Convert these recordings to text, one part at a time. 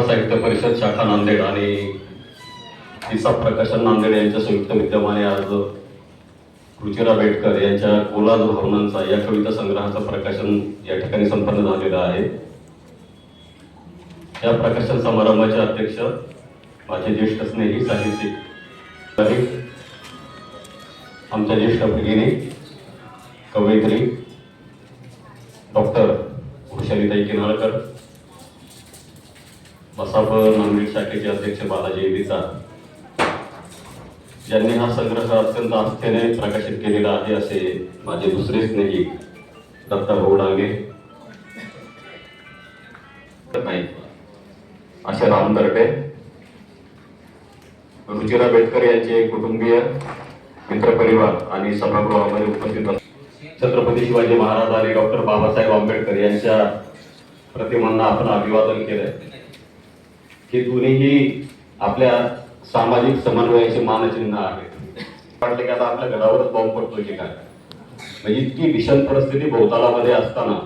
साहित्य परिषद शाखा नांदेड आणि तिसा प्रकाशन नांदेड यांच्या संयुक्त विद्यमाने आज रुचिरा बेटकर यांच्या कोलाज भावनांचा या कविता संग्रहाचं प्रकाशन या ठिकाणी संपन्न झालेलं आहे। या प्रकाशन समारंभाचे अध्यक्ष माझे ज्येष्ठ स्नेही साहित्यिक आमच्या ज्येष्ठ भगिनी कवयित्री डॉक्टर वैशालीताई किनाळकर, मसाप नांदेड शाखेचे अध्यक्ष बालाजी विचार, ज्यांनी हा संग्रह अत्यंत आस्थेने प्रकाशित केलेला आहे असे माझे दुसरे स्नेही दत्ता भाऊ डांगे, असे राम दर्टे, रुचिरा बेटकर यांचे कुटुंबीय, मित्रपरिवार आणि सभागृहामध्ये उपस्थित छत्रपती शिवाजी महाराज आणि डॉक्टर बाबासाहेब आंबेडकर यांच्या प्रतिमांना आपण अभिवादन केलंय। हे दोन्हीही आपल्या सामाजिक समन्वयाचे मानचिन्ह आहेत। वाटले की आता आपल्या घरावरच बॉम्ब पडतोय की काय, म्हणजे इतकी भीषण परिस्थिती भोवतालामध्ये असताना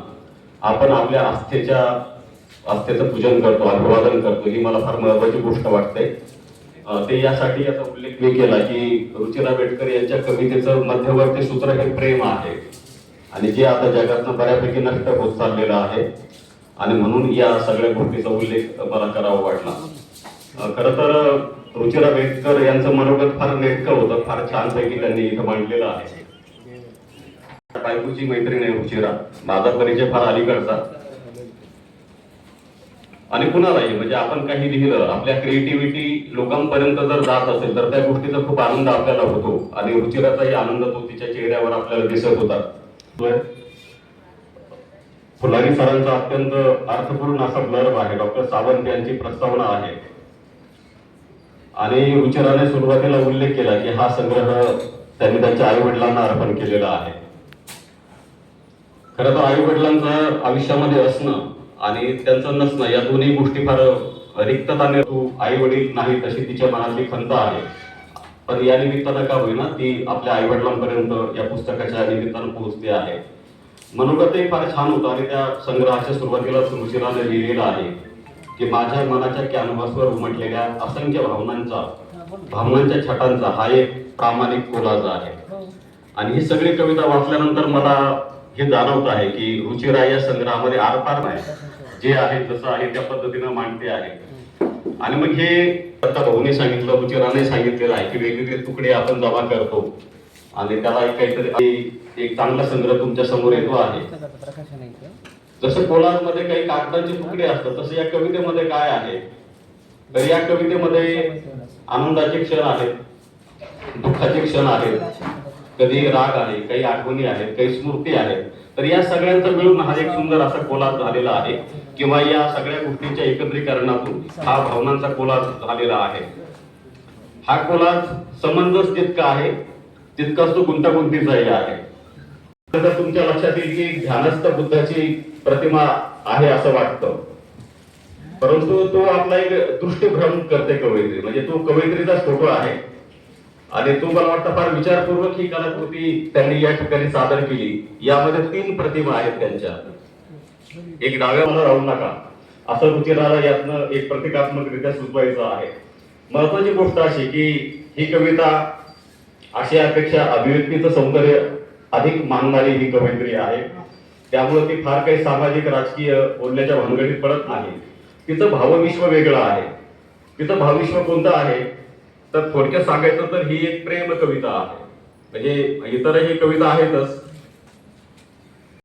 आपण आपल्या आस्थेचं पूजन करतो, अभिवादन करतो, ही मला फार महत्वाची गोष्ट वाटते। ते यासाठी याचा उल्लेख मी केला की रुचिरा बेटकर यांच्या कवितेचं मध्यवर्ती सूत्र हे प्रेम आहे आणि जे आता जगातनं बऱ्यापैकी नष्ट होत चाललेलं आहे आणि म्हणून या सगळ्या गोष्टीचा उल्लेख मला करावा वाटला। खरं तर रुचिरा बेटकर यांचं मनोगत फार नेटकं होतं, फार छानपैकी त्यांनी इथं मांडलेलं आहे। बायकोची मैत्रीण आहे रुचिरा, माझा परिचय फार अलीकडचा आणि कुणालाही म्हणजे आपण काही लिहिलं, आपल्या क्रिएटिव्हिटी लोकांपर्यंत जर जात असेल तर त्या गोष्टीचा खूप आनंद आपल्याला होतो आणि रुचिराचाही आनंद तो तिच्या चेहऱ्यावर आपल्याला दिसत होता। फुलारी सरांचा अत्यंत अर्थपूर्ण असा ब्लर्ब आहे, डॉक्टर सावंत यांची प्रस्तावना आहे आणि रुचिराने सुरुवातीला उल्लेख केला की हा संग्रह त्यांनी त्यांच्या आई वडिलांना अर्पण केलेला आहे। खरं तर आई वडिलांचं आयुष्यामध्ये असणं आणि त्यांचं नसणं या दोन्ही गोष्टी फार रिक्तताने तू आई वडील नाही तशी तिच्या मनातली खंत आहे, पण या निमित्तानं का होईना ती आपल्या आई वडिलांपर्यंत या पुस्तकाच्या निमित्तानं पोहोचते आहे। मनोगतही फार छान होतं आणि त्या संग्रहाच्या सुरुवातीला रुचिराने लिहिलेलं आहे की माझ्या मनाच्या कॅनव्हासवर उमटलेल्या असंख्य भावनांच्या छटांचा हा एक प्रामाणिक कोलाज आहे। आणि ही सगळी कविता वाचल्यानंतर मला हे जाणवत आहे की रुचिरा या संग्रहामध्ये आरपार नाही, जे आहे जसं आहे त्या पद्धतीनं मांडते आहे। आणि मग हे आता भाऊने सांगितलं, रुचिराने सांगितलेलं आहे की वेगवेगळे तुकडे आपण जमा करतो आणि त्याला काहीतरी एक चांगला संग्रह तुमच्या समोर येतो आहे। जसं कोलाज मध्ये काही कागदाचे तुकडे असतात तसं या कवितेमध्ये काय आहे, तर या कवितेमध्ये आनंदाचे क्षण आहेत, दुःखाचे क्षण आहेत, कधी राग आहे, काही आठवणी आहेत, काही स्मृती आहेत, तर या सगळ्यांचा मिळून हा एक सुंदर असा कोलाज झालेला आहे किंवा या सगळ्या गोष्टींच्या एकत्रीकरणातून हा भावनांचा कोलाज झालेला आहे। हा कोलाज समंजस जितका आहे तितकाच तो गुंतागुंतीचाही आहे। तर तुमच्या लक्षात येईल की ध्यानस्थ बुद्धाची प्रतिमा आहे असं वाटतं, परंतु तो आपला एक दृष्टीभ्रम करते कवयित्री, म्हणजे तो कवयित्रीचाच फोटो आहे आणि तो मला वाटतं फार विचारपूर्वक ही कलाकृती त्यांनी या ठिकाणी सादर केली। यामध्ये 3 प्रतिमा आहेत त्यांच्या, एक डाव्या मला राहू नका असं रुचिराला यातनं एक प्रतिकात्मकरित्या सुचवायचं आहे। महत्वाची गोष्ट अशी की ही कविता आशयापेक्षा अभिव्यक्तीचं सौंदर्य अधिक मानणारी ही कवयित्री आहे, त्यामुळे ती फार काही सामाजिक राजकीय बोलण्याच्या भानगडीत पडत नाही। तिचं भावविश्व वेगळं आहे। तिचं भावविश्व कोणतं आहे तर थोडक्यात सांगायचं तर ही एक प्रेम कविता आहे, म्हणजे इतरही कविता आहेतच